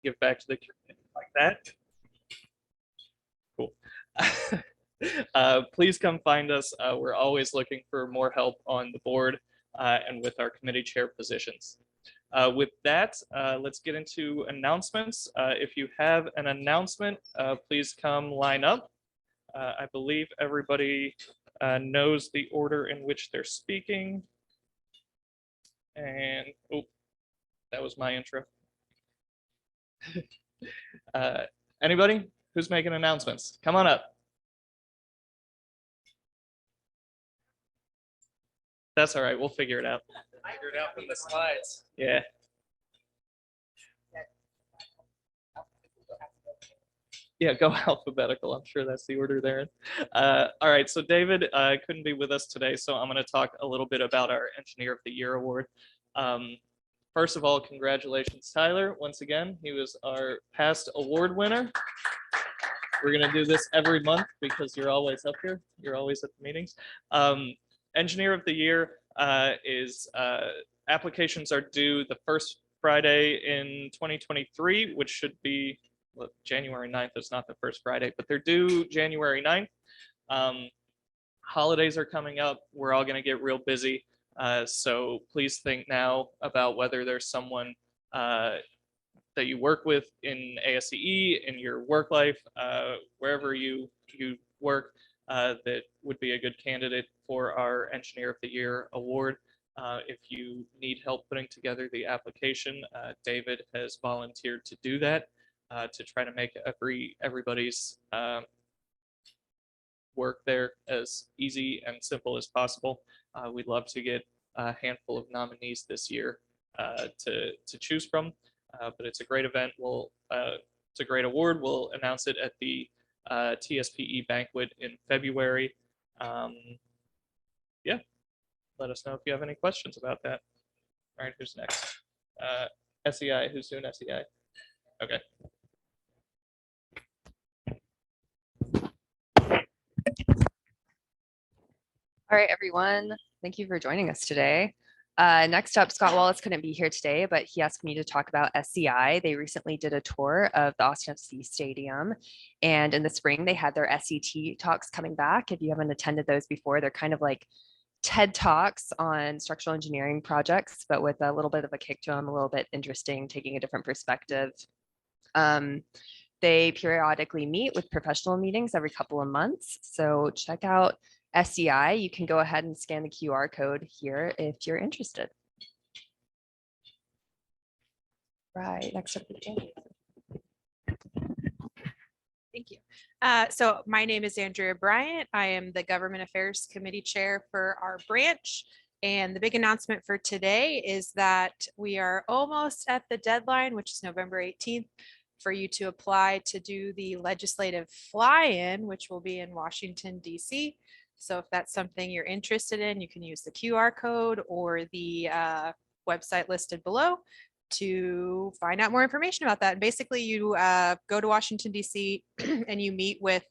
give back to the community like that. Cool. Please come find us. We're always looking for more help on the board and with our committee chair positions. With that, let's get into announcements. If you have an announcement, please come line up. I believe everybody knows the order in which they're speaking. And, oh, that was my intro. Anybody who's making announcements? Come on up. That's all right. We'll figure it out. Figure it out from the slides. Yeah. Yeah, go alphabetical. I'm sure that's the order there. All right, so David couldn't be with us today, so I'm going to talk a little bit about our Engineer of the Year award. First of all, congratulations, Tyler. Once again, he was our past award winner. We're going to do this every month because you're always up here. You're always at the meetings. Engineer of the Year is applications are due the first Friday in 2023, which should be January 9th is not the first Friday, but they're due January 9th. Holidays are coming up. We're all going to get real busy. So please think now about whether there's someone that you work with in ASCE, in your work life, wherever you work, that would be a good candidate for our Engineer of the Year award. If you need help putting together the application, David has volunteered to do that. To try to make everybody's work there as easy and simple as possible. We'd love to get a handful of nominees this year to choose from, but it's a great event. It's a great award. We'll announce it at the TSPE banquet in February. Yeah, let us know if you have any questions about that. All right, who's next? SEI, who's doing SEI? Okay. All right, everyone. Thank you for joining us today. Next up, Scott Wallace couldn't be here today, but he asked me to talk about SCI. They recently did a tour of the Austin FC Stadium, and in the spring, they had their SET talks coming back. If you haven't attended those before, they're kind of like TED Talks on structural engineering projects, but with a little bit of a kick to them, a little bit interesting, taking a different perspective. They periodically meet with professional meetings every couple of months, so check out SCI. You can go ahead and scan the QR code here if you're interested. Right, next up. Thank you. So my name is Andrea Bryant. I am the Government Affairs Committee Chair for our branch. And the big announcement for today is that we are almost at the deadline, which is November 18th, for you to apply to do the legislative fly-in, which will be in Washington, D.C. So if that's something you're interested in, you can use the QR code or the website listed below to find out more information about that. And basically you go to Washington, D.C. and you meet with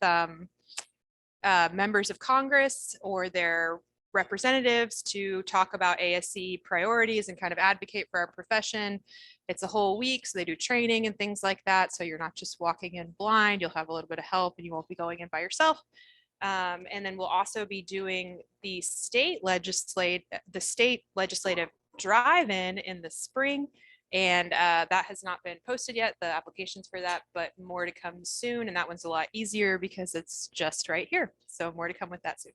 members of Congress or their representatives to talk about ASCE priorities and kind of advocate for our profession. It's a whole week, so they do training and things like that. So you're not just walking in blind, you'll have a little bit of help and you won't be going in by yourself. And then we'll also be doing the state legislative drive-in in the spring. And that has not been posted yet, the applications for that, but more to come soon. And that one's a lot easier because it's just right here. So more to come with that soon.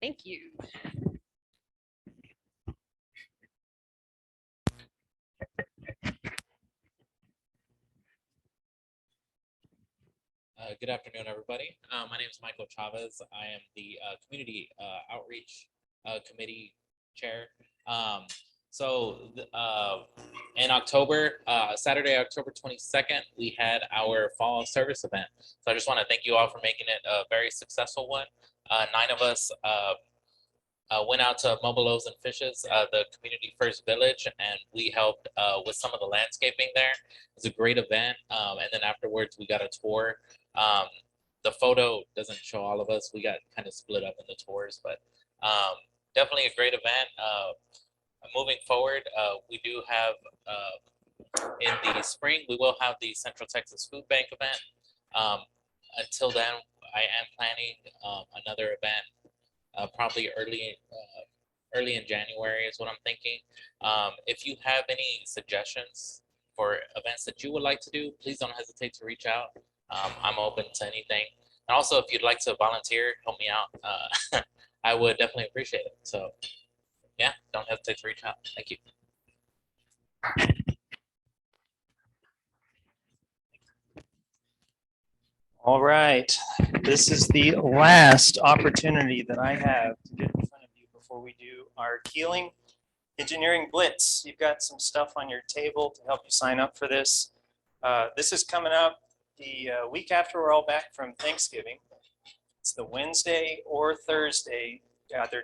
Thank you. Good afternoon, everybody. My name is Michael Chavez. I am the Community Outreach Committee Chair. In October, Saturday, October 22nd, we had our fall service event. So I just want to thank you all for making it a very successful one. 9 of us went out to Mobile Loaves and Fishes, the Community First Village, and we helped with some of the landscaping there. It was a great event. And then afterwards, we got a tour. The photo doesn't show all of us. We got kind of split up in the tours, but definitely a great event. Moving forward, we do have In the spring, we will have the Central Texas Food Bank event. Until then, I am planning another event, probably early in January is what I'm thinking. If you have any suggestions for events that you would like to do, please don't hesitate to reach out. I'm open to anything. And also, if you'd like to volunteer, help me out, I would definitely appreciate it. So yeah, don't hesitate to reach out. Thank you. All right, this is the last opportunity that I have to get in front of you before we do our Keeling Engineering Blitz. You've got some stuff on your table to help you sign up for this. This is coming up the week after we're all back from Thanksgiving. It's the Wednesday or Thursday, either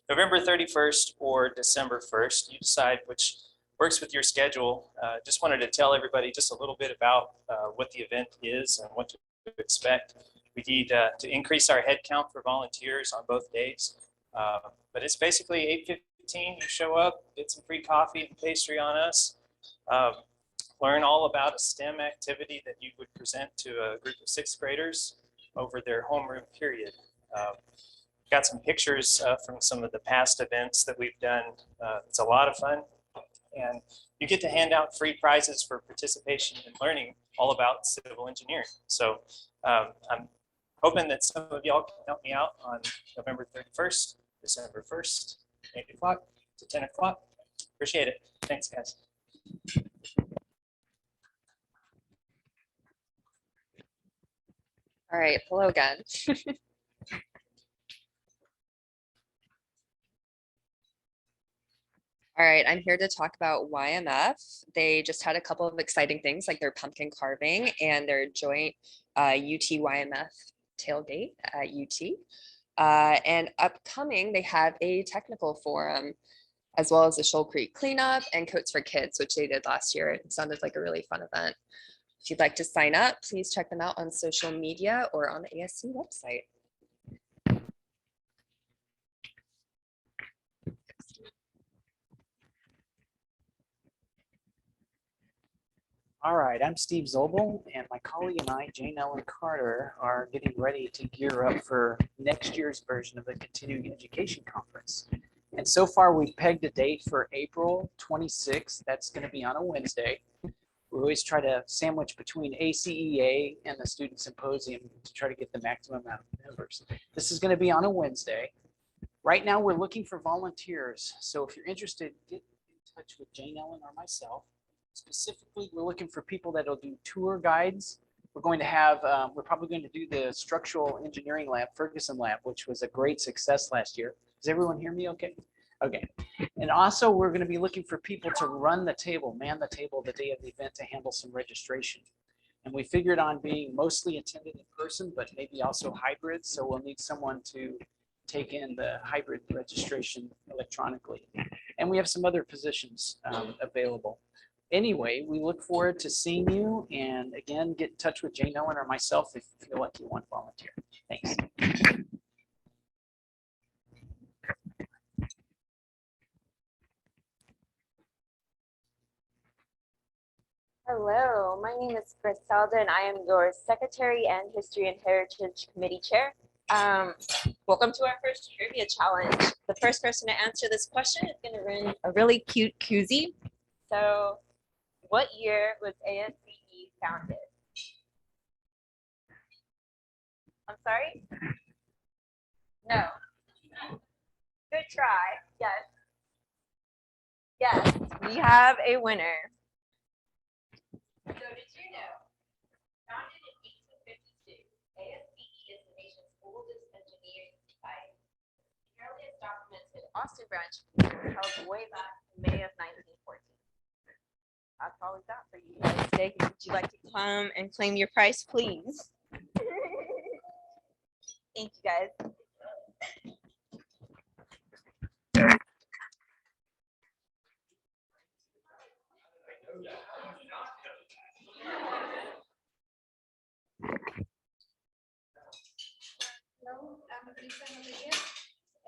November 31st or December 1st. You decide which works with your schedule. Just wanted to tell everybody just a little bit about what the event is and what to expect. We need to increase our head count for volunteers on both days. But it's basically 8:15, you show up, get some free coffee and pastry on us, learn all about a STEM activity that you would present to a group of 6th graders over their homeroom period. Got some pictures from some of the past events that we've done. It's a lot of fun. And you get to hand out free prizes for participation in learning all about civil engineering. So I'm hoping that some of y'all can help me out on November 31st, December 1st, 8 o'clock to 10 o'clock. Appreciate it. Thanks, guys. All right, hello again. All right, I'm here to talk about YMF. They just had a couple of exciting things like their pumpkin carving and their joint UT-YMF tailgate at UT. And upcoming, they have a technical forum as well as a Shoal Creek cleanup and Coats for Kids, which they did last year. It sounded like a really fun event. If you'd like to sign up, please check them out on social media or on the ASCE website. All right, I'm Steve Zobel, and my colleague and I, Jane Ellen Carter, are getting ready to gear up for next year's version of the Continuing Education Conference. And so far, we've pegged a date for April 26th. That's going to be on a Wednesday. We always try to sandwich between ACEA and the Student Symposium to try to get the maximum amount of members. This is going to be on a Wednesday. Right now, we're looking for volunteers. So if you're interested, get in touch with Jane Ellen or myself. Specifically, we're looking for people that'll do tour guides. We're going to have, we're probably going to do the structural engineering lab, Ferguson lab, which was a great success last year. Does everyone hear me okay? Okay. And also we're going to be looking for people to run the table, man the table the day of the event to handle some registration. And we figured on being mostly attended in person, but maybe also hybrid. So we'll need someone to take in the hybrid registration electronically. And we have some other positions available. Anyway, we look forward to seeing you. And again, get in touch with Jane Ellen or myself if you feel like you want to volunteer. Thanks. Hello, my name is Griselda and I am your Secretary and History and Heritage Committee Chair. Welcome to our first trivia challenge. The first person to answer this question is going to win a really cute koozie. So, what year was ASCE founded? I'm sorry? No. Good try. Yes. Yes, we have a winner. So did you know, founded in 1852, ASCE is the nation's oldest engineering society. The earliest documented Austin branch was held way back in May of 1914. That's all we got for you guys today. Would you like to come and claim your prize, please? Thank you, guys. Hello, I'm Lisa Rodriguez,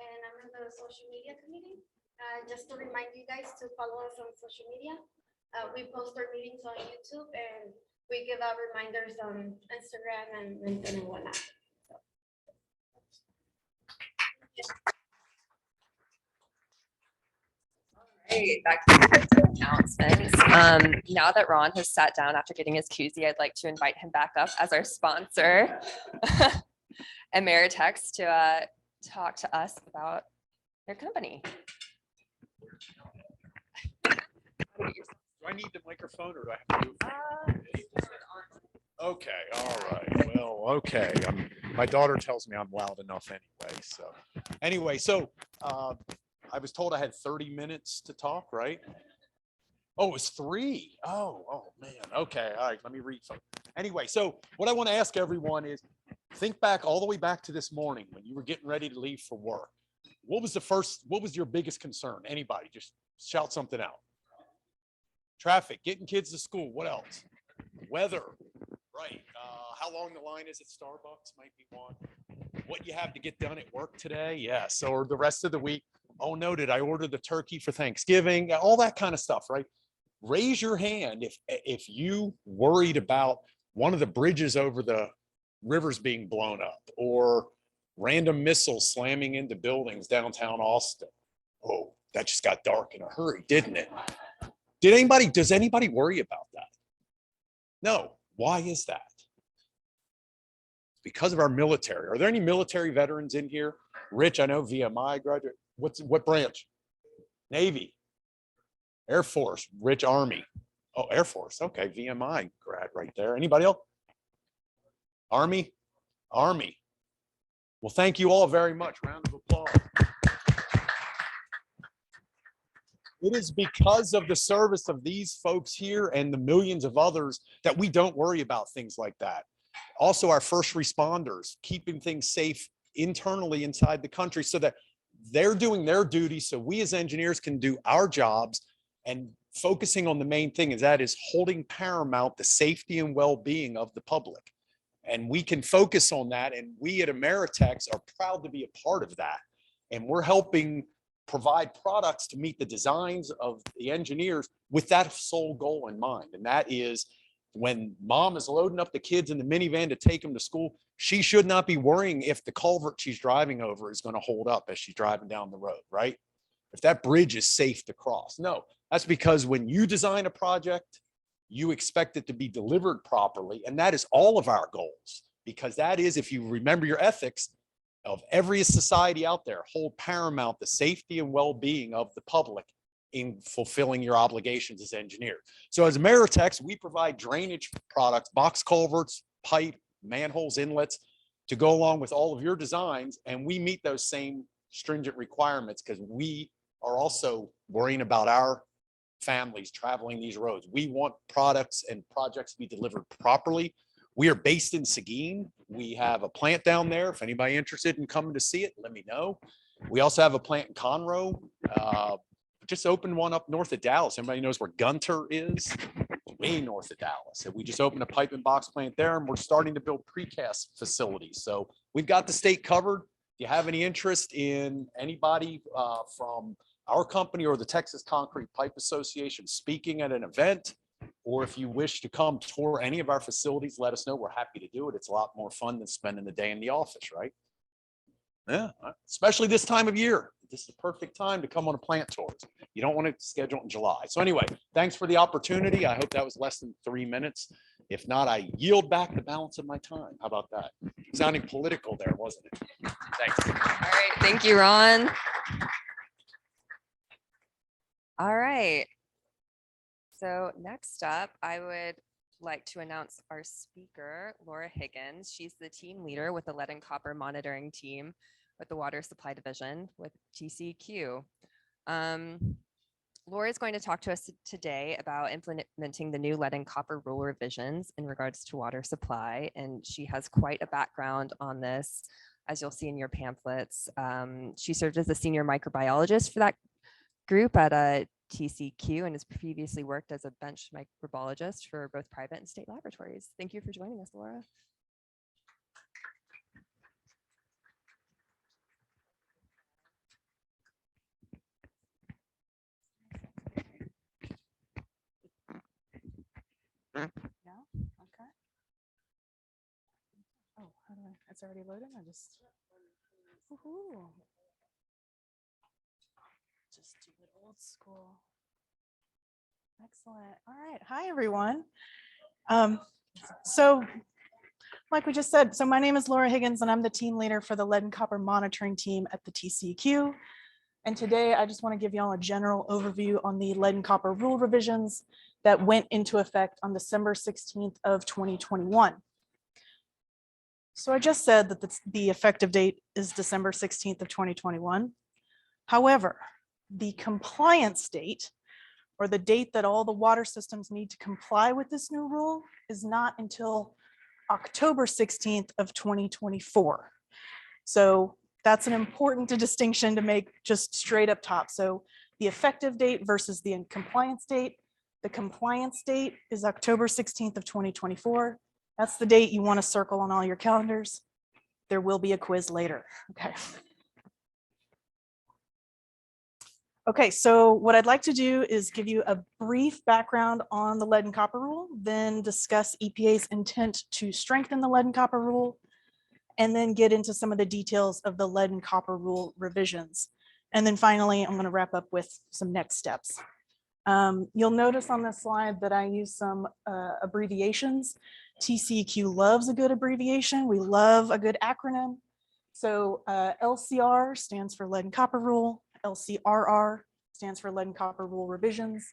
and I'm in the social media committee. Just to remind you guys to follow us on social media. We post our meetings on YouTube and we give out reminders on Instagram and LinkedIn and whatnot. Great, that concludes the announcements. Now that Ron has sat down after getting his koozie, I'd like to invite him back up as our sponsor, Ameritex, to talk to us about their company. Do I need the microphone or do I have to move? Okay, all right. Well, okay. My daughter tells me I'm loud enough anyway. So I was told I had 30 minutes to talk, right? Oh, it was 3. Oh man. Okay. All right. Let me read something. Anyway, so what I want to ask everyone is think back all the way back to this morning when you were getting ready to leave for work. What was your biggest concern? Anybody just shout something out. Traffic, getting kids to school. What else? Weather, right? How long the line is at Starbucks might be one. What you have to get done at work today, yes. Or the rest of the week. Oh no, did I order the turkey for Thanksgiving? All that kind of stuff, right? Raise your hand if you worried about one of the bridges over the rivers being blown up or random missiles slamming into buildings downtown Austin. Oh, that just got dark in a hurry, didn't it? Does anybody worry about that? No. Why is that? Because of our military. Are there any military veterans in here? Rich, I know VMI graduate. What branch? Navy. Air Force. Rich, Army. Oh, Air Force. Okay, VMI grad right there. Anybody else? Army? Army. Well, thank you all very much. Round of applause. It is because of the service of these folks here and the millions of others that we don't worry about things like that. Also, our first responders, keeping things safe internally inside the country so that they're doing their duty so we as engineers can do our jobs and focusing on the main thing, is that is holding paramount the safety and well-being of the public. And we can focus on that, and we at Ameritex are proud to be a part of that. And we're helping provide products to meet the designs of the engineers with that sole goal in mind. And that is when mom is loading up the kids in the minivan to take them to school, she should not be worrying if the culvert she's driving over is going to hold up as she's driving down the road, right? If that bridge is safe to cross. No, that's because when you design a project, you expect it to be delivered properly. And that is all of our goals, because that is, if you remember your ethics, of every society out there, hold paramount the safety and well-being of the public in fulfilling your obligations as engineers. So as Ameritex, we provide drainage products, box culverts, pipe, manholes, inlets to go along with all of your designs. And we meet those same stringent requirements because we are also worrying about our families traveling these roads. We want products and projects to be delivered properly. We are based in Seguin. We have a plant down there. If anybody interested in coming to see it, let me know. We also have a plant in Conroe. Just opened one up north of Dallas. Everybody knows where Gunter is? Way north of Dallas. And we just opened a pipe and box plant there, and we're starting to build precast facilities. So we've got the state covered. If you have any interest in anybody from our company or the Texas Concrete Pipe Association speaking at an event, or if you wish to come tour any of our facilities, let us know. We're happy to do it. It's a lot more fun than spending the day in the office, right? Yeah, especially this time of year. This is the perfect time to come on a plant tour. You don't want to schedule it in July. So anyway, thanks for the opportunity. I hope that was less than 3 minutes. If not, I yield back the balance of my time. How about that? Sounding political there, wasn't it? Thanks. All right, thank you, Ron. All right. So next up, I would like to announce our speaker, Laura Higgins. She's the team leader with the lead and copper monitoring team with the Water Supply Division with TCEQ. Laura is going to talk to us today about implementing the new lead and copper rule revisions in regards to water supply, and she has quite a background on this, as you'll see in your pamphlets. She served as a senior microbiologist for that group at TCEQ and has previously worked as a bench microbiologist for both private and state laboratories. Thank you for joining us, Laura. Yeah, okay. Oh, how do I, it's already loaded, I just. Woohoo. Just do it old school. Excellent. All right. Hi, everyone. So like we just said, so my name is Laura Higgins and I'm the team leader for the lead and copper monitoring team at the TCEQ. And today I just want to give you all a general overview on the lead and copper rule revisions that went into effect on December 16th of 2021. So I just said that the effective date is December 16th of 2021. However, the compliance date, or the date that all the water systems need to comply with this new rule, is not until October 16th of 2024. So that's an important distinction to make just straight up top. So the effective date versus the compliance date. The compliance date is October 16th of 2024. That's the date you want to circle on all your calendars. There will be a quiz later, okay? Okay, so what I'd like to do is give you a brief background on the lead and copper rule, then discuss EPA's intent to strengthen the lead and copper rule, and then get into some of the details of the lead and copper rule revisions. And then finally, I'm going to wrap up with some next steps. You'll notice on this slide that I use some abbreviations. TCEQ loves a good abbreviation. We love a good acronym. So LCR stands for lead and copper rule. LCRR stands for lead and copper rule revisions.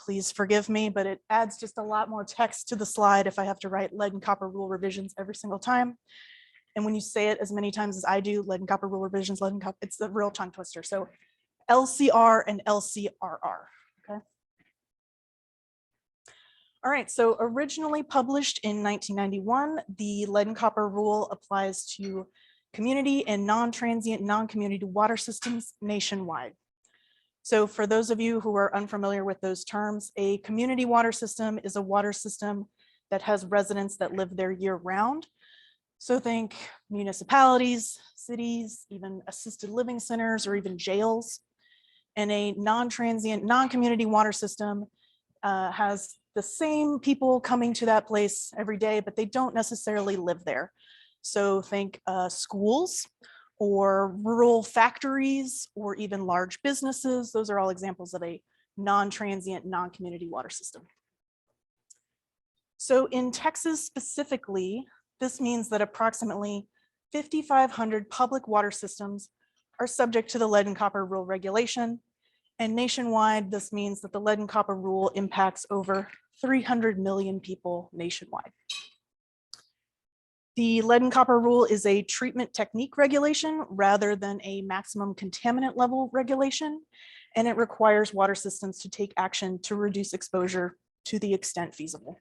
Please forgive me, but it adds just a lot more text to the slide if I have to write lead and copper rule revisions every single time. And when you say it as many times as I do, lead and copper rule revisions, lead and copper, it's a real tongue twister. So LCR and LCRR, okay? All right, so originally published in 1991, the lead and copper rule applies to community and non-transient, non-community water systems nationwide. So for those of you who are unfamiliar with those terms, a community water system is a water system that has residents that live there year round. So think municipalities, cities, even assisted living centers, or even jails. And a non-transient, non-community water system has the same people coming to that place every day, but they don't necessarily live there. So think schools or rural factories or even large businesses. Those are all examples of a non-transient, non-community water system. So in Texas specifically, this means that approximately 5,500 public water systems are subject to the lead and copper rule regulation. And nationwide, this means that the lead and copper rule impacts over 300 million people nationwide. The lead and copper rule is a treatment technique regulation rather than a maximum contaminant level regulation, and it requires water systems to take action to reduce exposure to the extent feasible.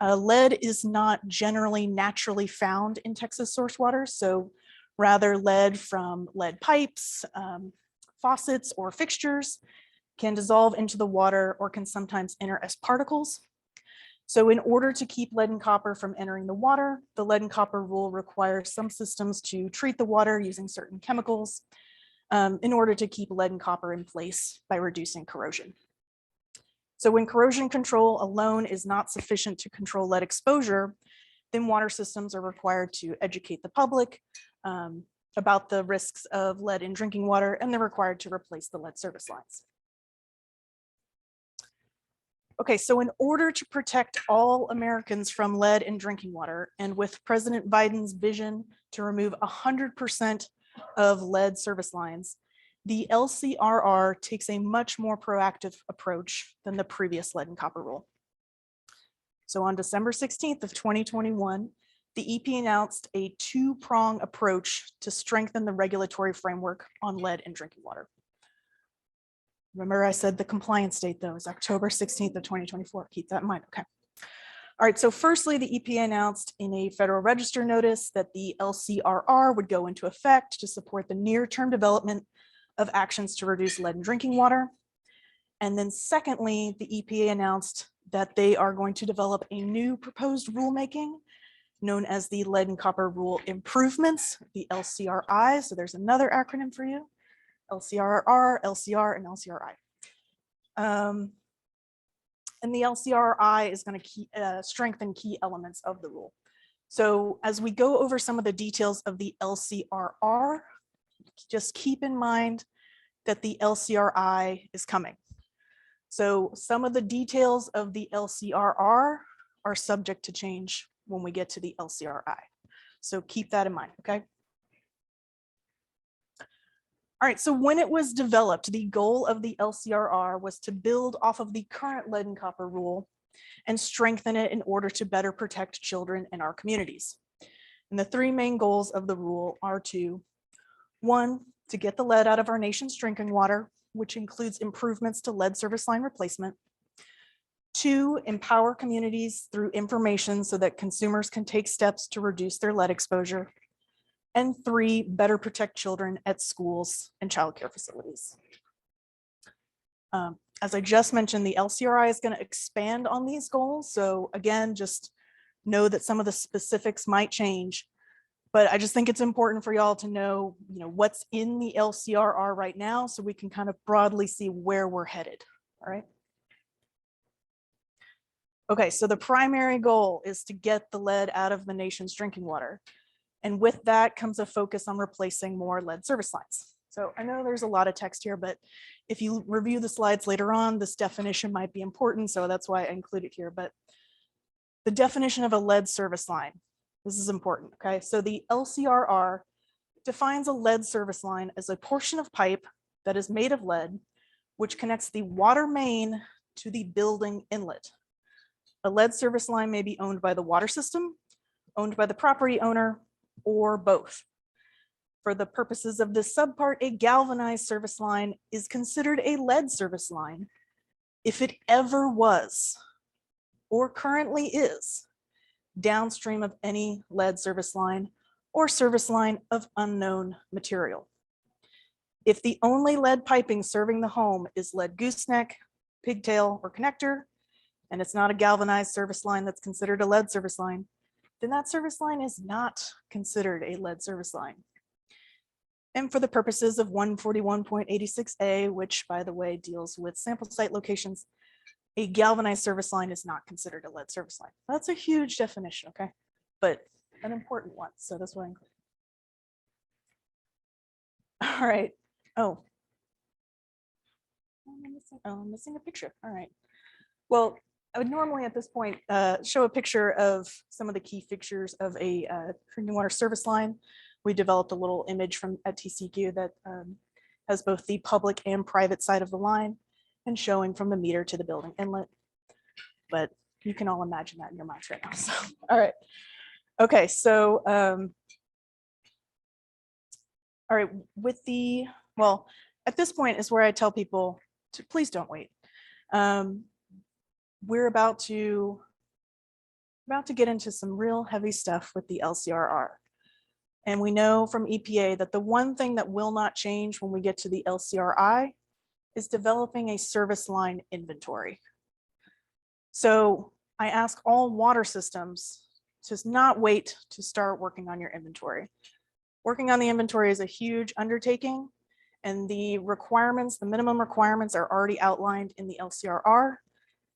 Lead is not generally naturally found in Texas source water, so rather lead from lead pipes, faucets, or fixtures can dissolve into the water or can sometimes enter as particles. So in order to keep lead and copper from entering the water, the lead and copper rule requires some systems to treat the water using certain chemicals in order to keep lead and copper in place by reducing corrosion. So when corrosion control alone is not sufficient to control lead exposure, then water systems are required to educate the public about the risks of lead in drinking water, and they're required to replace the lead service lines. Okay, so in order to protect all Americans from lead in drinking water, and with President Biden's vision to remove 100% of lead service lines, the LCRR takes a much more proactive approach than the previous lead and copper rule. So on December 16th of 2021, the EP announced a two-prong approach to strengthen the regulatory framework on lead in drinking water. Remember I said the compliance date though is October 16th of 2024. Keep that in mind, okay. All right, so firstly, the EPA announced in a Federal Register notice that the LCRR would go into effect to support the near-term development of actions to reduce lead in drinking water. And then secondly, the EPA announced that they are going to develop a new proposed rulemaking known as the Lead and Copper Rule Improvements, the LCRI. So there's another acronym for you. LCRR, LCR, and LCRI. and the LCRI is going to strengthen key elements of the rule. So as we go over some of the details of the LCRR, just keep in mind that the LCRI is coming. So some of the details of the LCRR are subject to change when we get to the LCRI. So keep that in mind, okay? All right, so when it was developed, the goal of the LCRR was to build off of the current lead and copper rule and strengthen it in order to better protect children in our communities. And the three main goals of the rule are to, one, to get the lead out of our nation's drinking water, which includes improvements to lead service line replacement. Two, empower communities through information so that consumers can take steps to reduce their lead exposure. And three, better protect children at schools and childcare facilities. As I just mentioned, the LCRI is going to expand on these goals. So again, just know that some of the specifics might change, but I just think it's important for y'all to know, what's in the LCRR right now so we can kind of broadly see where we're headed. All right. Okay, so the primary goal is to get the lead out of the nation's drinking water. And with that comes a focus on replacing more lead service lines. So I know there's a lot of text here, but if you review the slides later on, this definition might be important. So that's why I include it here. But the definition of a lead service line, this is important, okay? So the LCRR defines a lead service line as a portion of pipe that is made of lead, which connects the water main to the building inlet. A lead service line may be owned by the water system, owned by the property owner, or both. For the purposes of this subpart, a galvanized service line is considered a lead service line if it ever was or currently is downstream of any lead service line or service line of unknown material. If the only lead piping serving the home is lead gooseneck, pigtail, or connector, and it's not a galvanized service line that's considered a lead service line, then that service line is not considered a lead service line. And for the purposes of 141.86A, which by the way deals with sample site locations, a galvanized service line is not considered a lead service line. That's a huge definition, okay? But an important one, so that's what I include. All right, I'm missing a picture, all right. Well, I would normally at this point show a picture of some of the key features of a drinking water service line. We developed a little image at TCEQ that has both the public and private side of the line and showing from the meter to the building inlet. But you can all imagine that in your minds right now. So, all right. Okay, so, all right, well, at this point is where I tell people to please don't wait. We're about to get into some real heavy stuff with the LCRR. And we know from EPA that the one thing that will not change when we get to the LCRI is developing a service line inventory. So I ask all water systems to not wait to start working on your inventory. Working on the inventory is a huge undertaking, and the requirements, the minimum requirements are already outlined in the LCRR.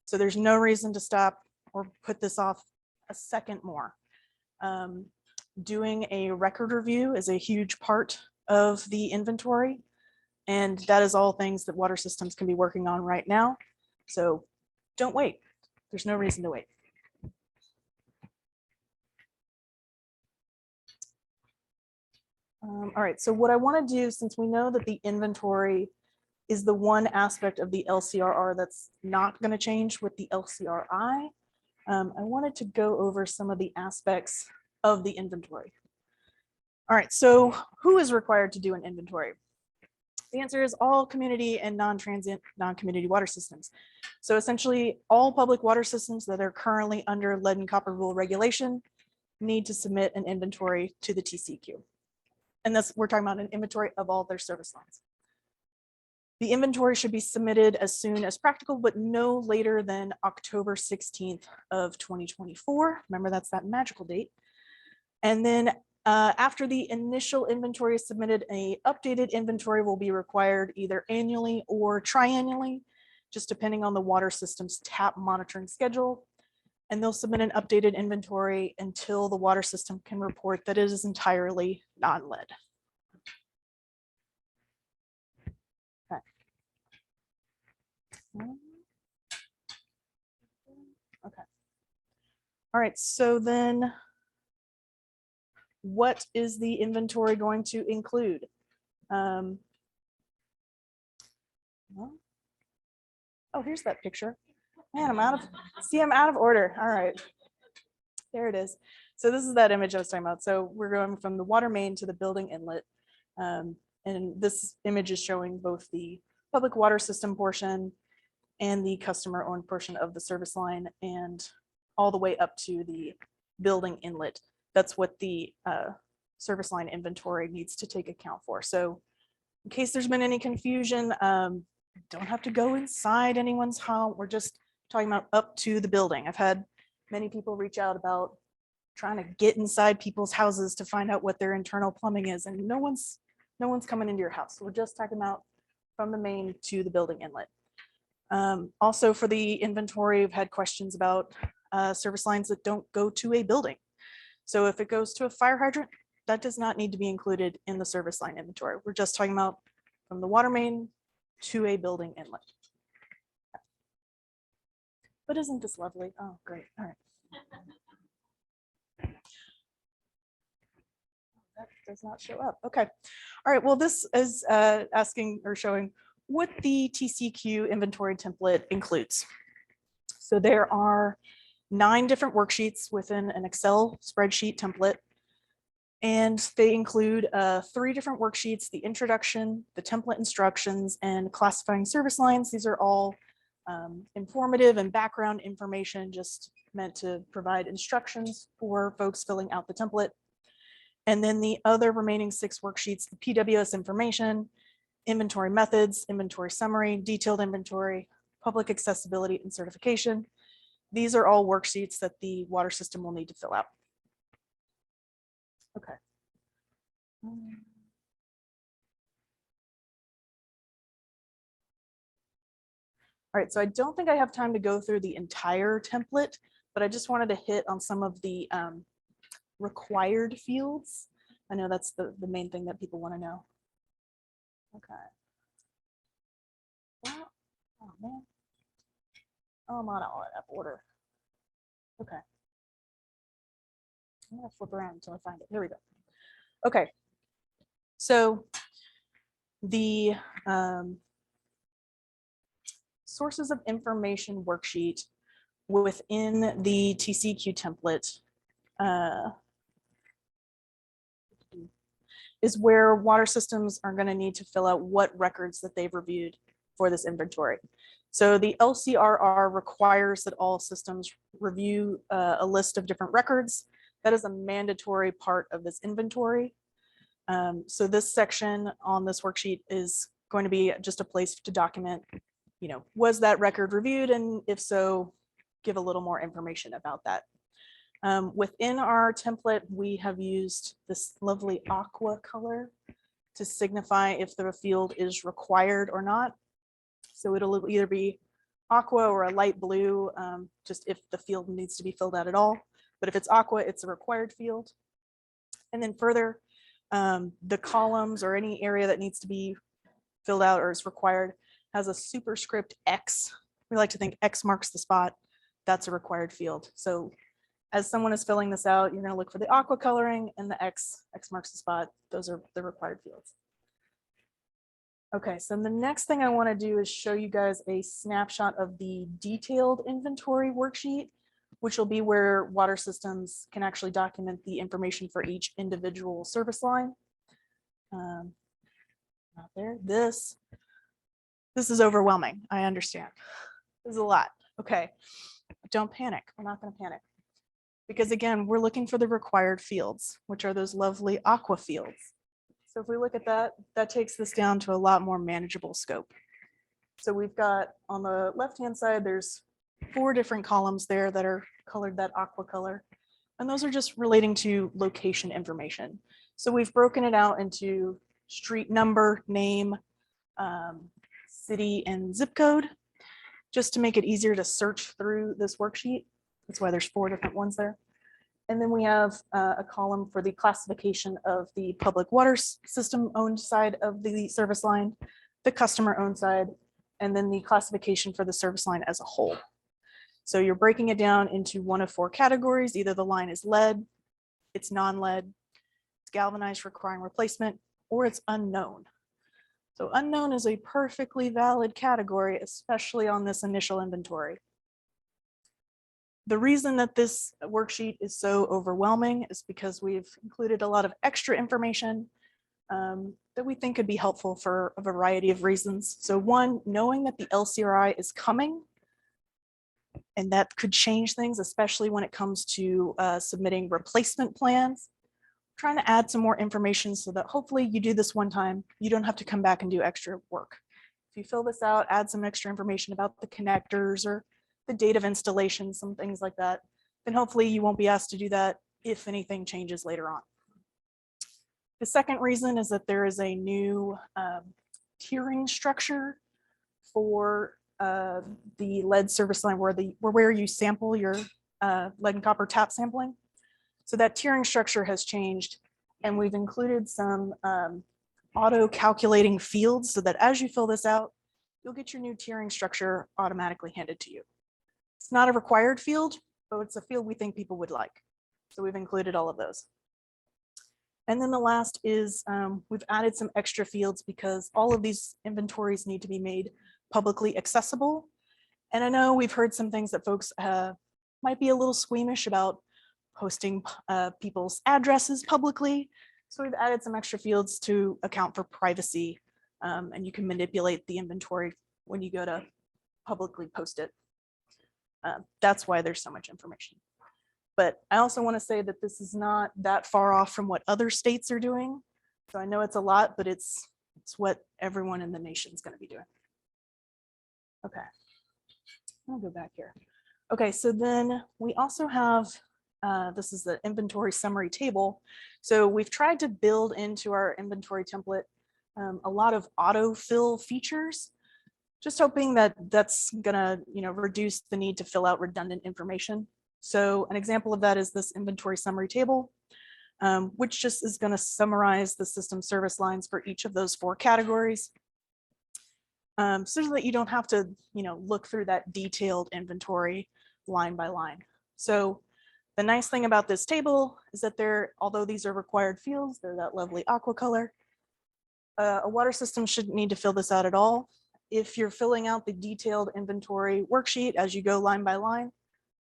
So there's no reason to stop or put this off a second more. Doing a record review is a huge part of the inventory, and that is all things that water systems can be working on right now. So don't wait. There's no reason to wait. All right, so what I want to do, since we know that the inventory is the one aspect of the LCRR that's not going to change with the LCRI, I wanted to go over some of the aspects of the inventory. All right, so who is required to do an inventory? The answer is all community and non-transient, non-community water systems. So essentially all public water systems that are currently under lead and copper rule regulation need to submit an inventory to the TCEQ. And we're talking about an inventory of all their service lines. The inventory should be submitted as soon as practical, but no later than October 16th of 2024. Remember, that's that magical date. And then after the initial inventory is submitted, an updated inventory will be required either annually or triannually. just depending on the water system's tap monitoring schedule. And they'll submit an updated inventory until the water system can report that it is entirely non-lead. Okay. Okay. All right, so then what is the inventory going to include? Well, oh, here's that picture. Man, I'm out of order. All right, there it is. So this is that image I was talking about. So we're going from the water main to the building inlet. And this image is showing both the public water system portion and the customer owned portion of the service line, and all the way up to the building inlet. That's what the service line inventory needs to take account for. So in case there's been any confusion, don't have to go inside anyone's home. We're just talking about up to the building. I've had many people reach out about trying to get inside people's houses to find out what their internal plumbing is, and no one's coming into your house. We're just talking about from the main to the building inlet. Also for the inventory, I've had questions about service lines that don't go to a building. So if it goes to a fire hydrant, that does not need to be included in the service line inventory. We're just talking about from the water main to a building inlet. But isn't this lovely? Oh, great. All right. That does not show up. Okay. All right. Well, this is asking or showing what the TCEQ inventory template includes. So there are 9 different worksheets within an Excel spreadsheet template. And they include 3 different worksheets: the introduction, the template instructions, and classifying service lines. These are all informative and background information, just meant to provide instructions for folks filling out the template. And then the other remaining 6 worksheets: the PWS information, inventory methods, inventory summary, detailed inventory, public accessibility, and certification. These are all worksheets that the water system will need to fill out. Okay. All right, so I don't think I have time to go through the entire template, but I just wanted to hit on some of the required fields. I know that's the main thing that people want to know. Okay. Well, oh man. Oh, I'm not all in order. Okay. I'm gonna flip around until I find it. Here we go. Okay. So the sources of information worksheet within the TCEQ template is where water systems are going to need to fill out what records that they've reviewed for this inventory. So the LCRR requires that all systems review a list of different records. That is a mandatory part of this inventory. So this section on this worksheet is going to be just a place to document, was that record reviewed? And if so, give a little more information about that. Within our template, we have used this lovely aqua color to signify if the field is required or not. So it'll either be aqua or a light blue, just if the field needs to be filled out at all. But if it's aqua, it's a required field. And then further, the columns or any area that needs to be filled out or is required has a superscript X. We like to think X marks the spot. That's a required field. So as someone is filling this out, you're going to look for the aqua coloring and the X marks the spot. Those are the required fields. Okay, so the next thing I want to do is show you guys a snapshot of the detailed inventory worksheet, which will be where water systems can actually document the information for each individual service line. Not there. This is overwhelming. I understand. This is a lot. Okay, don't panic. We're not going to panic. Because again, we're looking for the required fields, which are those lovely aqua fields. So if we look at that, that takes this down to a lot more manageable scope. So we've got on the left-hand side, there's 4 different columns there that are colored that aqua color. And those are just relating to location information. So we've broken it out into street number, name, city, and zip code. just to make it easier to search through this worksheet. That's why there's 4 different ones there. And then we have a column for the classification of the public water system owned side of the service line, the customer owned side, and then the classification for the service line as a whole. So you're breaking it down into one of 4 categories. Either the line is lead, it's non-lead, it's galvanized requiring replacement, or it's unknown. So unknown is a perfectly valid category, especially on this initial inventory. The reason that this worksheet is so overwhelming is because we've included a lot of extra information that we think could be helpful for a variety of reasons. So one, knowing that the LCRI is coming, and that could change things, especially when it comes to submitting replacement plans. Trying to add some more information so that hopefully you do this one time, you don't have to come back and do extra work. If you fill this out, add some extra information about the connectors or the date of installation, some things like that, then hopefully you won't be asked to do that if anything changes later on. The second reason is that there is a new tiering structure for the lead service line where you sample your lead and copper tap sampling. So that tiering structure has changed, and we've included some auto calculating fields so that as you fill this out, you'll get your new tiering structure automatically handed to you. It's not a required field, but it's a field we think people would like. So we've included all of those. And then the last is we've added some extra fields because all of these inventories need to be made publicly accessible. And I know we've heard some things that folks might be a little squeamish about posting people's addresses publicly. So we've added some extra fields to account for privacy, and you can manipulate the inventory when you go to publicly post it. That's why there's so much information. But I also want to say that this is not that far off from what other states are doing. So I know it's a lot, but it's what everyone in the nation is going to be doing. Okay, I'll go back here. Okay, so then we also have, this is the inventory summary table. So we've tried to build into our inventory template a lot of autofill features, just hoping that that's gonna reduce the need to fill out redundant information. So an example of that is this inventory summary table, which just is going to summarize the system service lines for each of those 4 categories. So that you don't have to, look through that detailed inventory line by line. So the nice thing about this table is that although these are required fields, they're that lovely aqua color. A water system shouldn't need to fill this out at all. If you're filling out the detailed inventory worksheet as you go line by line,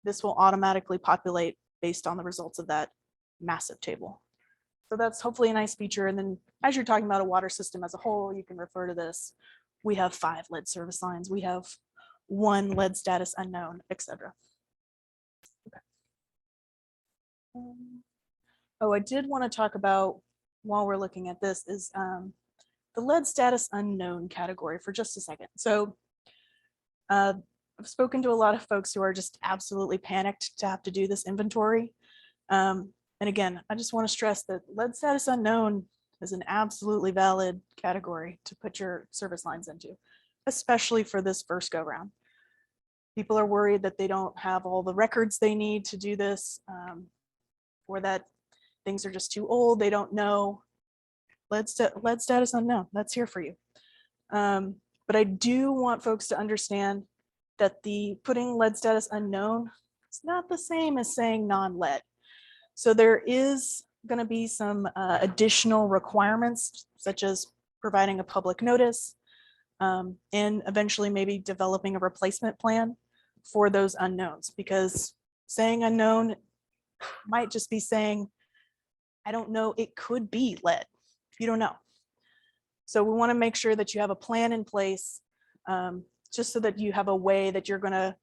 this will automatically populate based on the results of that massive table. So that's hopefully a nice feature. And then as you're talking about a water system as a whole, you can refer to this. We have 5 lead service lines. We have 1 lead status unknown, etc. Okay. Oh, I did want to talk about, while we're looking at this, is the lead status unknown category for just a second. So I've spoken to a lot of folks who are just absolutely panicked to have to do this inventory. And again, I just want to stress that lead status unknown is an absolutely valid category to put your service lines into, especially for this first go round. People are worried that they don't have all the records they need to do this, or that things are just too old, they don't know. Lead status unknown, that's here for you. But I do want folks to understand that the putting lead status unknown is not the same as saying non-lead. So there is going to be some additional requirements, such as providing a public notice, and eventually maybe developing a replacement plan for those unknowns, because saying unknown might just be saying, I don't know, it could be lead. You don't know. So we want to make sure that you have a plan in place, just so that you have a way that you're going to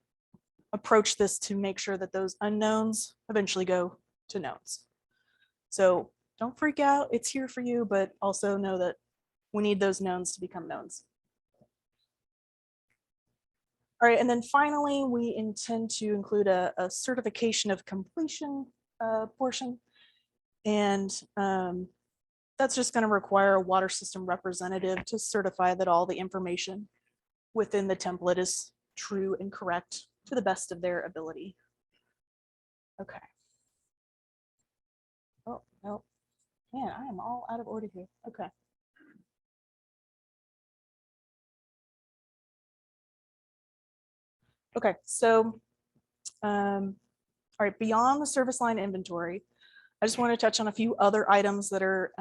approach this to make sure that those unknowns eventually go to knowns. So don't freak out, it's here for you, but also know that we need those knowns to become knowns. All right, and then finally, we intend to include a certification of completion portion. And that's just going to require a water system representative to certify that all the information within the template is true and correct to the best of their ability. Okay. Oh, no. Man, I am all out of order here. Okay. Okay, so, all right, beyond the service line inventory, I just want to touch on a few other items that are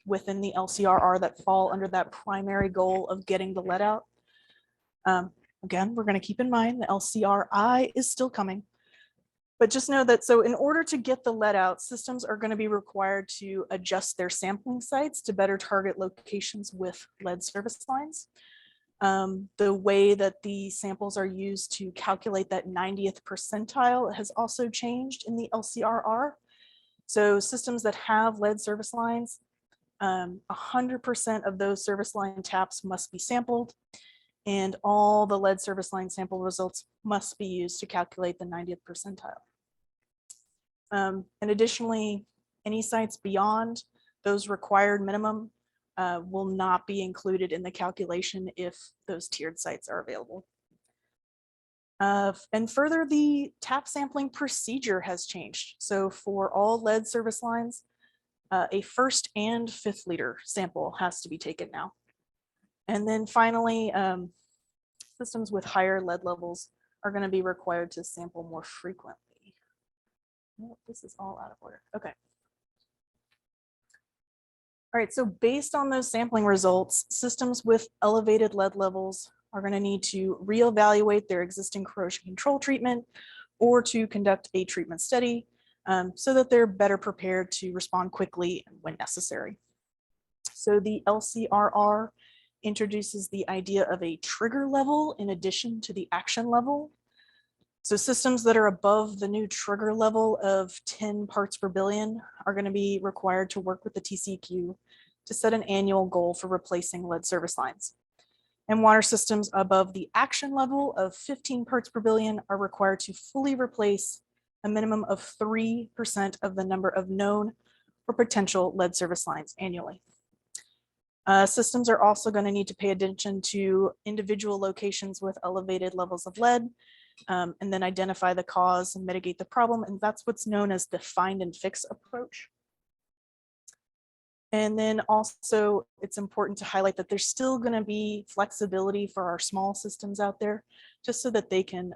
within the LCRR that fall under that primary goal of getting the lead out. Again, we're going to keep in mind the LCRI is still coming, but just know that, so in order to get the lead out, systems are going to be required to adjust their sampling sites to better target locations with lead service lines. The way that the samples are used to calculate that 90th percentile has also changed in the LCRR. So systems that have lead service lines, 100% of those service line taps must be sampled, and all the lead service line sample results must be used to calculate the 90th percentile. And additionally, any sites beyond those required minimum will not be included in the calculation if those tiered sites are available. And further, the tap sampling procedure has changed. So for all lead service lines, a 1st and 5th liter sample has to be taken now. And then finally, systems with higher lead levels are going to be required to sample more frequently. Oh, this is all out of order. Okay. All right, so based on those sampling results, systems with elevated lead levels are going to need to reevaluate their existing corrosion control treatment or to conduct a treatment study so that they're better prepared to respond quickly when necessary. So the LCRR introduces the idea of a trigger level in addition to the action level. So systems that are above the new trigger level of 10 parts per billion are going to be required to work with the TCEQ to set an annual goal for replacing lead service lines. And water systems above the action level of 15 parts per billion are required to fully replace a minimum of 3% of the number of known or potential lead service lines annually. Systems are also going to need to pay attention to individual locations with elevated levels of lead, and then identify the cause and mitigate the problem. And that's what's known as the find and fix approach. And then also it's important to highlight that there's still going to be flexibility for our small systems out there, just so that they can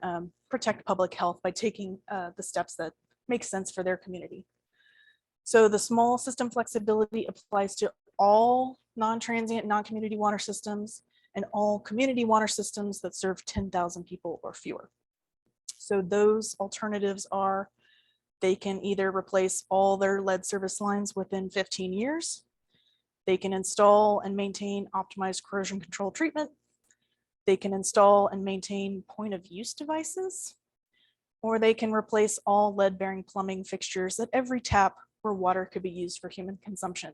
protect public health by taking the steps that make sense for their community. So the small system flexibility applies to all non-transient, non-community water systems and all community water systems that serve 10,000 people or fewer. So those alternatives are, they can either replace all their lead service lines within 15 years. They can install and maintain optimized corrosion control treatment. They can install and maintain point of use devices, or they can replace all lead bearing plumbing fixtures at every tap where water could be used for human consumption.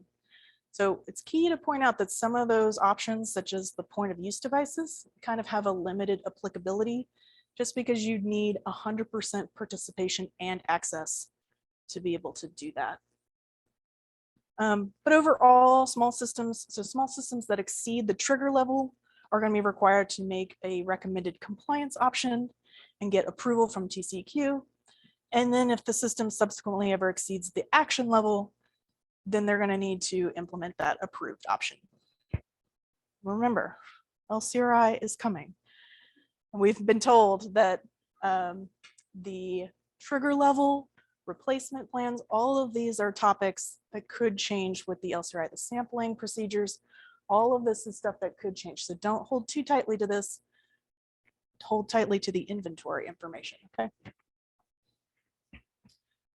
So it's key to point out that some of those options, such as the point of use devices, kind of have a limited applicability, just because you need 100% participation and access to be able to do that. But overall, small systems that exceed the trigger level are going to be required to make a recommended compliance option and get approval from TCEQ. And then if the system subsequently ever exceeds the action level, then they're going to need to implement that approved option. Remember, LCRI is coming. We've been told that the trigger level, replacement plans, all of these are topics that could change with the LCRI, the sampling procedures, all of this is stuff that could change. So don't hold too tightly to this, hold tightly to the inventory information, okay?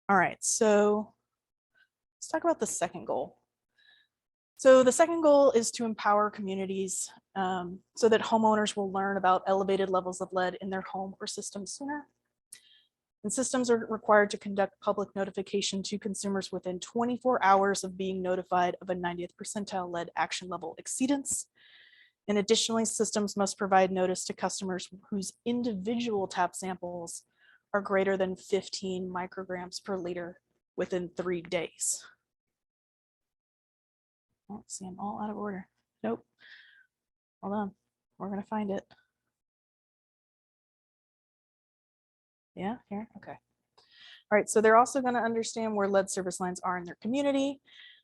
All right, so let's talk about the second goal. So the second goal is to empower communities so that homeowners will learn about elevated levels of lead in their home or system sooner. And systems are required to conduct public notification to consumers within 24 hours of being notified of a 90th percentile lead action level exceedance. And additionally, systems must provide notice to customers whose individual tap samples are greater than 15 micrograms per liter within 3 days. Oh, see, I'm all out of order. Nope. Hold on. We're going to find it. Yeah, here, okay. All right, so they're also going to understand where lead service lines are in their community,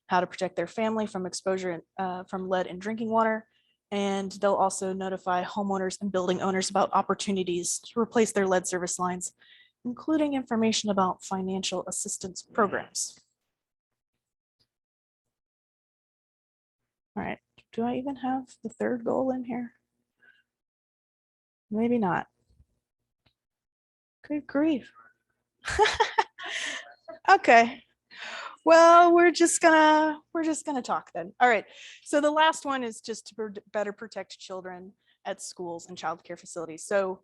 how to protect their family from exposure from lead in drinking water, and they'll also notify homeowners and building owners about opportunities to replace their lead service lines, including information about financial assistance programs. All right, do I even have the third goal in here? Maybe not. Good grief. Okay. Well, we're just gonna talk then. All right. So the last one is just to better protect children at schools and childcare facilities. So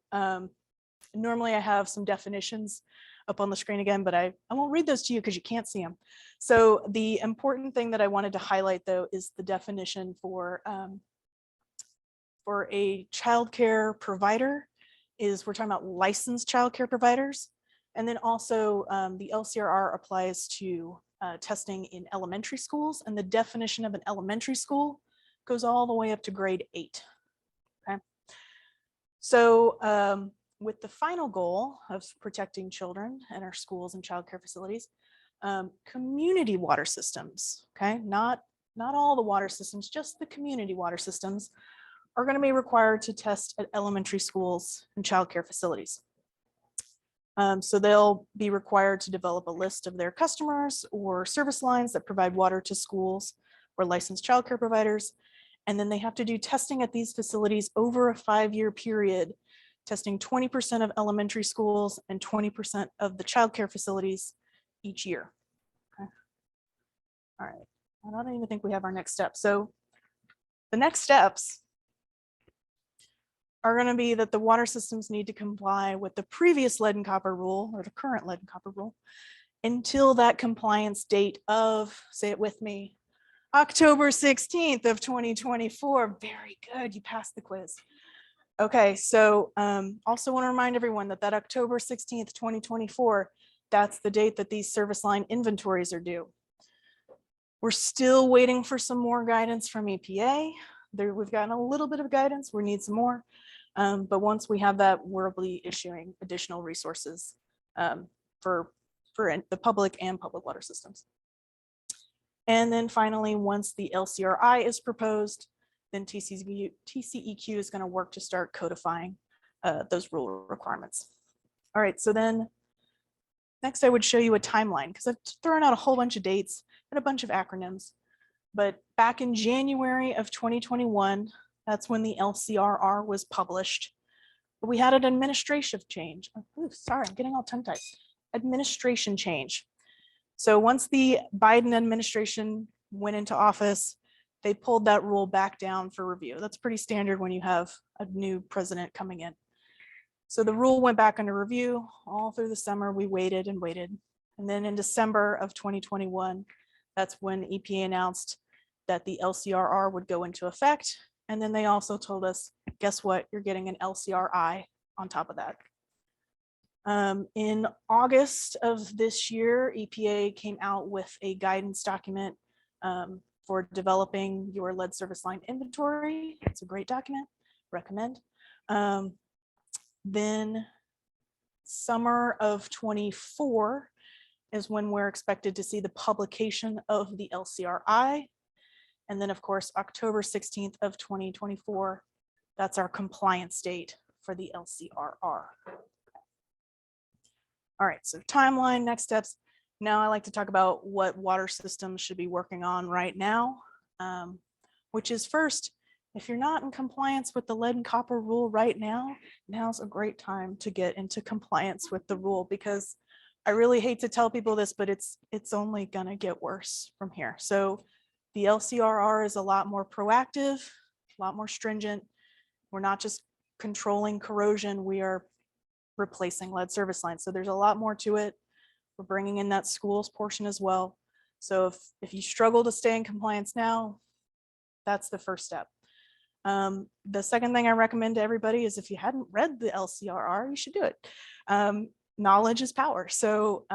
normally I have some definitions up on the screen again, but I won't read those to you because you can't see them. So the important thing that I wanted to highlight though is the definition for a childcare provider is we're talking about licensed childcare providers. And then also the LCRR applies to testing in elementary schools, and the definition of an elementary school goes all the way up to grade 8. Okay. So with the final goal of protecting children in our schools and childcare facilities, community water systems, okay, not all the water systems, just the community water systems are going to be required to test at elementary schools and childcare facilities. So they'll be required to develop a list of their customers or service lines that provide water to schools or licensed childcare providers. And then they have to do testing at these facilities over a 5-year period, testing 20% of elementary schools and 20% of the childcare facilities each year. Okay. All right, I don't even think we have our next step. So the next steps are going to be that the water systems need to comply with the previous lead and copper rule or the current lead and copper rule until that compliance date of, say it with me, October 16th of 2024. Very good, you passed the quiz. Okay, so also want to remind everyone that that October 16th, 2024, that's the date that these service line inventories are due. We're still waiting for some more guidance from EPA. We've gotten a little bit of guidance, we need some more. But once we have that, we'll be issuing additional resources for the public and public water systems. And then finally, once the LCRI is proposed, then TCEQ is going to work to start codifying those rule requirements. All right, so then next I would show you a timeline because I've thrown out a whole bunch of dates and a bunch of acronyms. But back in January of 2021, that's when the LCRR was published. But we had an administration change. Oh, sorry, I'm getting all tongue-tied. Administration change. So once the Biden administration went into office, they pulled that rule back down for review. That's pretty standard when you have a new president coming in. So the rule went back under review. All through the summer, we waited and waited. And then in December of 2021, that's when EPA announced that the LCRR would go into effect. And then they also told us, guess what? You're getting an LCRI on top of that. In August of this year, EPA came out with a guidance document for developing your lead service line inventory. It's a great document, recommend. Then summer of 24 is when we're expected to see the publication of the LCRI. And then of course, October 16th of 2024, that's our compliance date for the LCRR. All right, so timeline, next steps. Now I like to talk about what water systems should be working on right now, which is first, if you're not in compliance with the lead and copper rule right now, now's a great time to get into compliance with the rule, because I really hate to tell people this, but it's only gonna get worse from here. So the LCRR is a lot more proactive, a lot more stringent. We're not just controlling corrosion, we are replacing lead service lines. So there's a lot more to it. We're bringing in that schools portion as well. So if you struggle to stay in compliance now, that's the first step. The second thing I recommend to everybody is if you hadn't read the LCRR, you should do it. Knowledge is power. So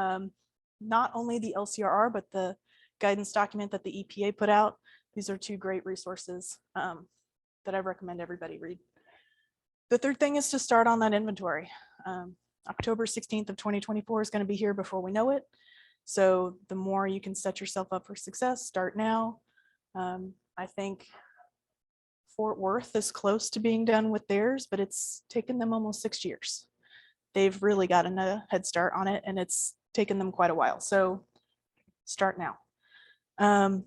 not only the LCRR, but the guidance document that the EPA put out. These are two great resources that I recommend everybody read. The third thing is to start on that inventory. October 16th of 2024 is going to be here before we know it. So the more you can set yourself up for success, start now. I think Fort Worth is close to being done with theirs, but it's taken them almost 6 years. They've really gotten a head start on it, and it's taken them quite a while. So start now. And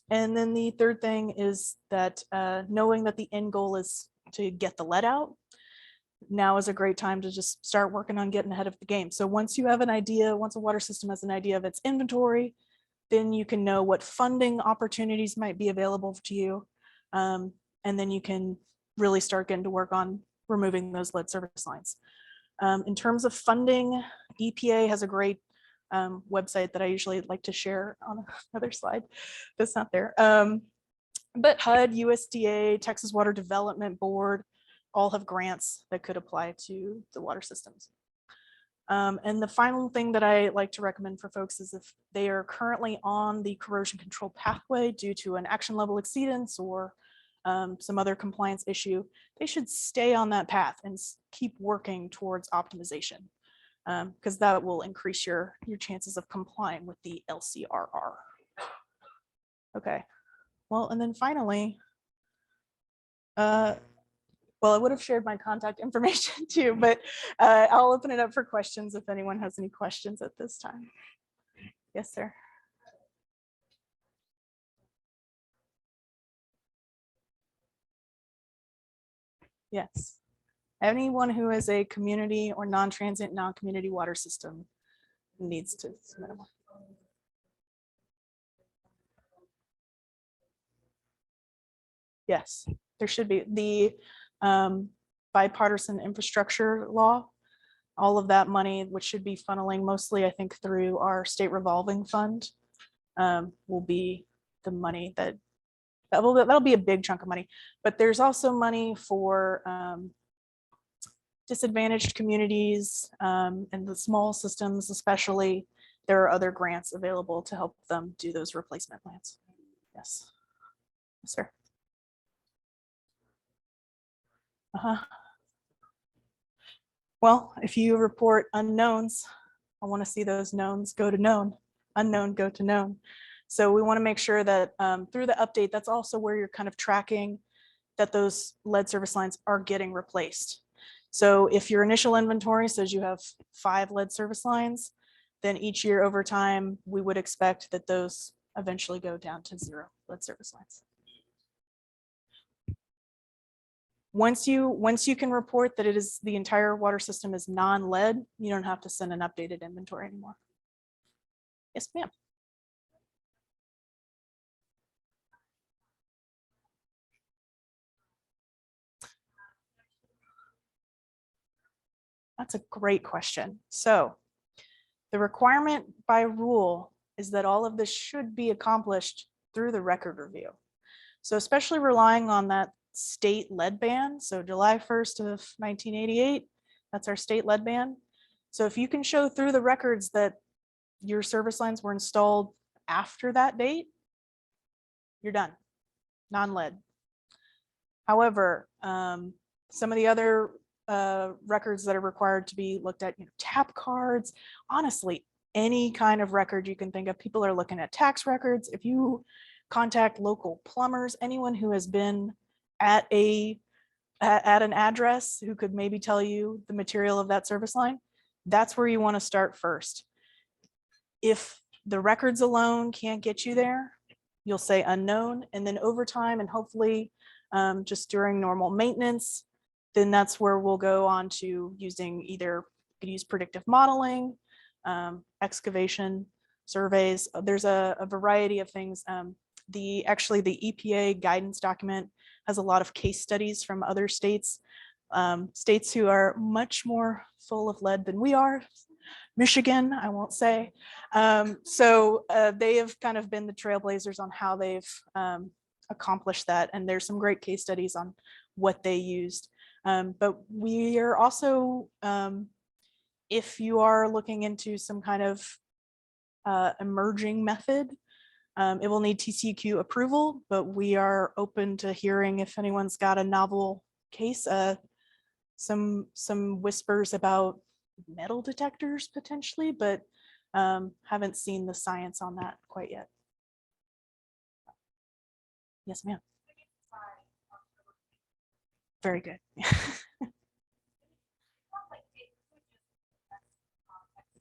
then the third thing is that knowing that the end goal is to get the lead out, now is a great time to just start working on getting ahead of the game. So once you have an idea, once a water system has an idea of its inventory, then you can know what funding opportunities might be available to you. And then you can really start getting to work on removing those lead service lines. In terms of funding, EPA has a great website that I usually like to share on another slide that's not there. But HUD, USDA, Texas Water Development Board, all have grants that could apply to the water systems. And the final thing that I like to recommend for folks is if they are currently on the corrosion control pathway due to an action level exceedance or some other compliance issue, they should stay on that path and keep working towards optimization, because that will increase your chances of complying with the LCRR. Okay, well, and then finally, well, I would have shared my contact information too, but I'll open it up for questions if anyone has any questions at this time. Yes, sir. Yes. Anyone who is a community or non-transient, non-community water system needs to submit one. Yes, there should be. The bipartisan infrastructure law, all of that money, which should be funneling mostly, I think, through our state revolving fund, will be the money that'll be a big chunk of money. But there's also money for disadvantaged communities and the small systems, especially. There are other grants available to help them do those replacement plans. Yes, yes, sir. Well, if you report unknowns, I want to see those knowns go to known, unknown go to known. So we want to make sure that through the update, that's also where you're kind of tracking that those lead service lines are getting replaced. So if your initial inventory says you have 5 lead service lines, then each year over time, we would expect that those eventually go down to 0 lead service lines. Once you can report that it is the entire water system is non-lead, you don't have to send an updated inventory anymore. Yes, ma'am. That's a great question. So the requirement by rule is that all of this should be accomplished through the record review. So especially relying on that state lead ban. So July 1st of 1988, that's our state lead ban. So if you can show through the records that your service lines were installed after that date, you're done, non-lead. However, some of the other records that are required to be looked at, tap cards, honestly, any kind of record you can think of. People are looking at tax records. If you contact local plumbers, anyone who has been at an address who could maybe tell you the material of that service line, that's where you want to start first. If the records alone can't get you there, you'll say unknown, and then over time and hopefully just during normal maintenance, then that's where we'll go on to using either use predictive modeling, excavation surveys. There's a variety of things. Actually the EPA guidance document has a lot of case studies from other states, states who are much more full of lead than we are. Michigan, I won't say. So they have kind of been the trailblazers on how they've accomplished that. And there's some great case studies on what they used. But we are also, if you are looking into some kind of emerging method, it will need TCEQ approval, but we are open to hearing if anyone's got a novel case. Some whispers about metal detectors potentially, but haven't seen the science on that quite yet. Yes, ma'am. Very good.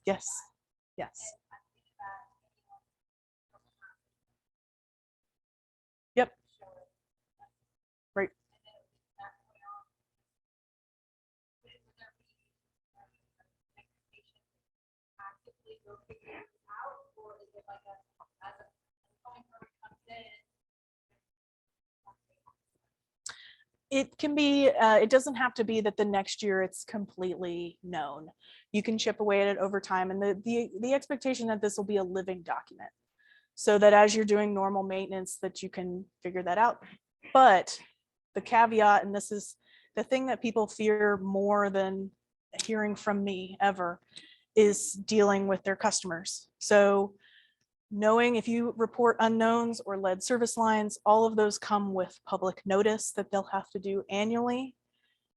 Yes, yes. Yep. Right. It can be, it doesn't have to be that the next year it's completely known. You can chip away at it over time, and the expectation that this will be a living document, so that as you're doing normal maintenance that you can figure that out. But the caveat, and this is the thing that people fear more than hearing from me ever, is dealing with their customers. So knowing if you report unknowns or lead service lines, all of those come with public notice that they'll have to do annually.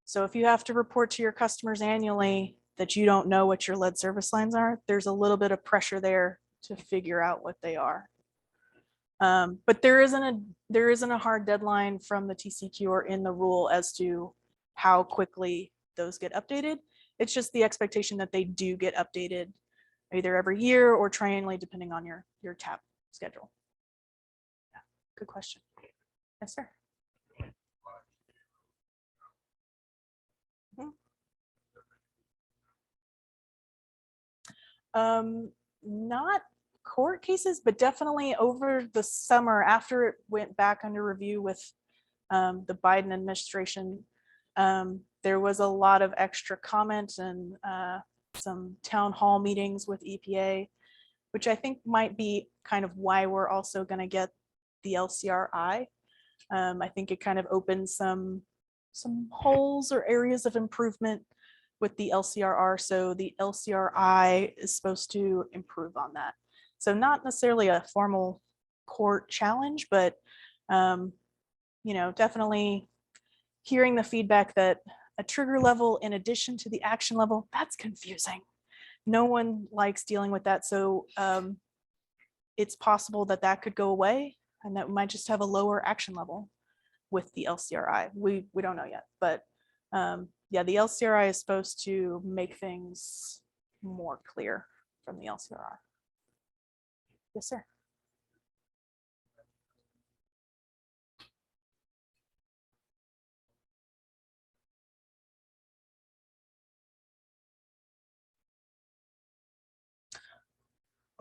So if you have to report to your customers annually that you don't know what your lead service lines are, there's a little bit of pressure there to figure out what they are. But there isn't a hard deadline from the TCEQ or in the rule as to how quickly those get updated. It's just the expectation that they do get updated either every year or triennially, depending on your TAP schedule. Yeah, good question. Yes, sir. Not court cases, but definitely over the summer after it went back under review with the Biden administration, there was a lot of extra comment and some town hall meetings with EPA, which I think might be kind of why we're also going to get the LCRI. I think it kind of opens some holes or areas of improvement with the LCRR. So the LCRI is supposed to improve on that. So not necessarily a formal court challenge, but you know, definitely hearing the feedback that a trigger level in addition to the action level, that's confusing. No one likes dealing with that. So it's possible that that could go away and that we might just have a lower action level with the LCRI. We don't know yet, but yeah, the LCRI is supposed to make things more clear from the LCRR. Yes, sir.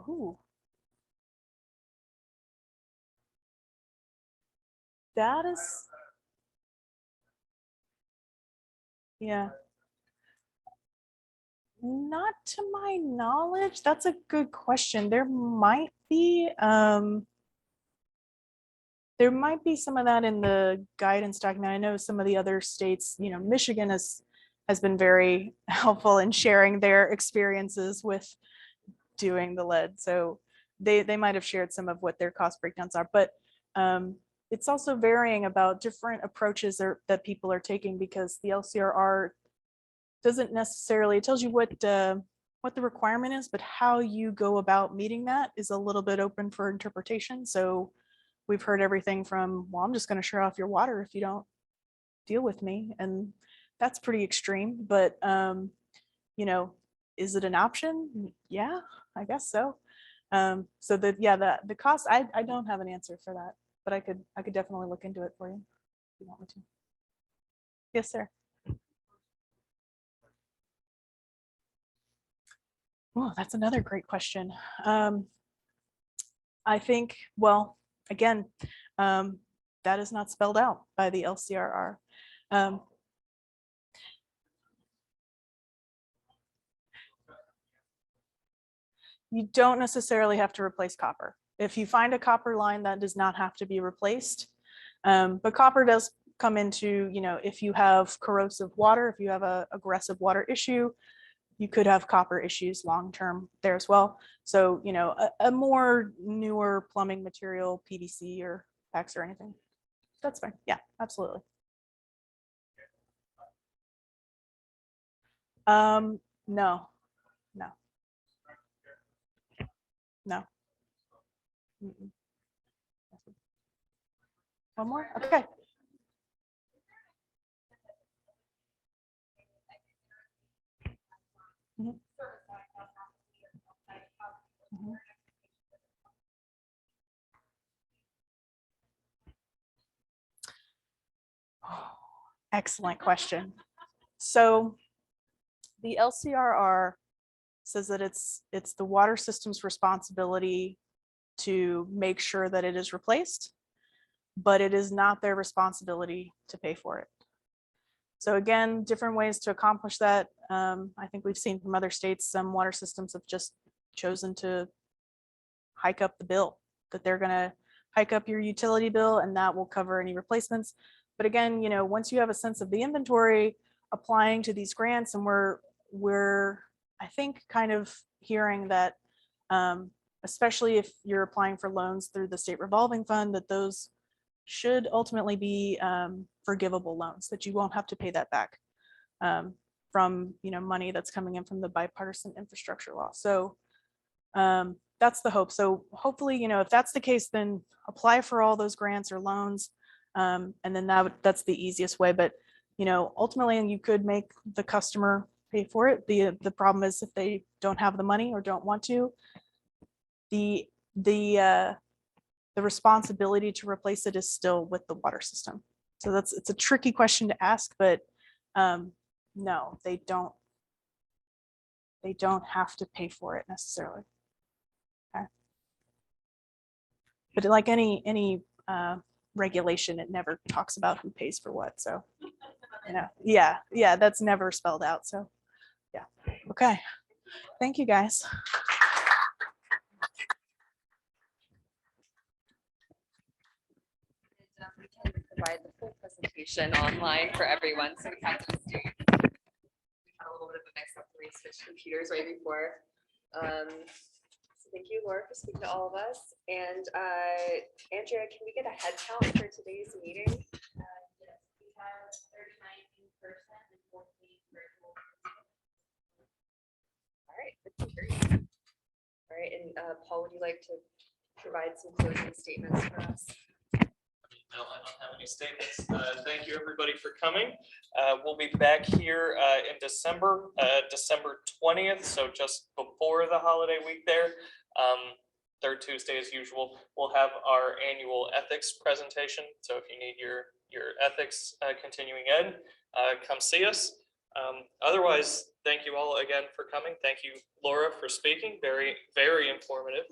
Ooh. That is, yeah. Not to my knowledge. That's a good question. There might be some of that in the guidance document. I know some of the other states, you know, Michigan has been very helpful in sharing their experiences with doing the lead. So they might have shared some of what their cost breakdowns are, but it's also varying about different approaches that people are taking, because the LCRR doesn't necessarily, it tells you what the requirement is, but how you go about meeting that is a little bit open for interpretation. So we've heard everything from, well, I'm just going to shut off your water if you don't deal with me. And that's pretty extreme, but you know, is it an option? Yeah, I guess so. So the cost, I don't have an answer for that, but I could definitely look into it for you if you want me to. Yes, sir. Oh, that's another great question. I think, well, again, that is not spelled out by the LCRR. You don't necessarily have to replace copper. If you find a copper line, that does not have to be replaced. But copper does come into, you know, if you have corrosive water, if you have a aggressive water issue, you could have copper issues long-term there as well. So, you know, a more newer plumbing material, PVC or PAX or anything, that's fine. Yeah, absolutely. No, no. No. Mm-mm. One more? Okay. Mhm. Mhm. Oh, excellent question. So the LCRR says that it's the water system's responsibility to make sure that it is replaced, but it is not their responsibility to pay for it. So again, different ways to accomplish that. I think we've seen from other states, some water systems have just chosen to hike up the bill, that they're gonna hike up your utility bill and that will cover any replacements. But again, you know, once you have a sense of the inventory, applying to these grants, and we're I think kind of hearing that, especially if you're applying for loans through the state revolving fund, that those should ultimately be forgivable loans, that you won't have to pay that back from, you know, money that's coming in from the bipartisan infrastructure law. So that's the hope. So hopefully, you know, if that's the case, then apply for all those grants or loans, and then that's the easiest way. But you know, ultimately, you could make the customer pay for it. The problem is if they don't have the money or don't want to, the responsibility to replace it is still with the water system. So it's a tricky question to ask, but no, they don't have to pay for it necessarily. Okay. But like any regulation, it never talks about who pays for what. So, you know, yeah, that's never spelled out. So, yeah. Okay. Thank you, guys. We can provide the full presentation online for everyone. So we had to do. We had a little bit of a mix up when we switched computers right before. So thank you, Laura, for speaking to all of us. And Andrea, can we get a head count for today's meeting? Yes, we have 39 in person and 14 virtual. All right, that's great. All right, and Paul, would you like to provide some closing statements for us? No, I don't have any statements. Thank you, everybody, for coming. We'll be back here in December, December 20th, so just before the holiday week there. Third Tuesday as usual. We'll have our annual ethics presentation. So if you need your ethics continuing ed, come see us. Otherwise, thank you all again for coming. Thank you, Laura, for speaking. Very, very informative.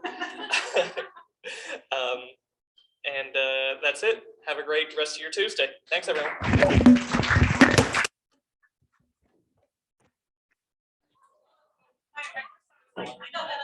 And that's it. Have a great rest of your Tuesday. Thanks, everyone. I know that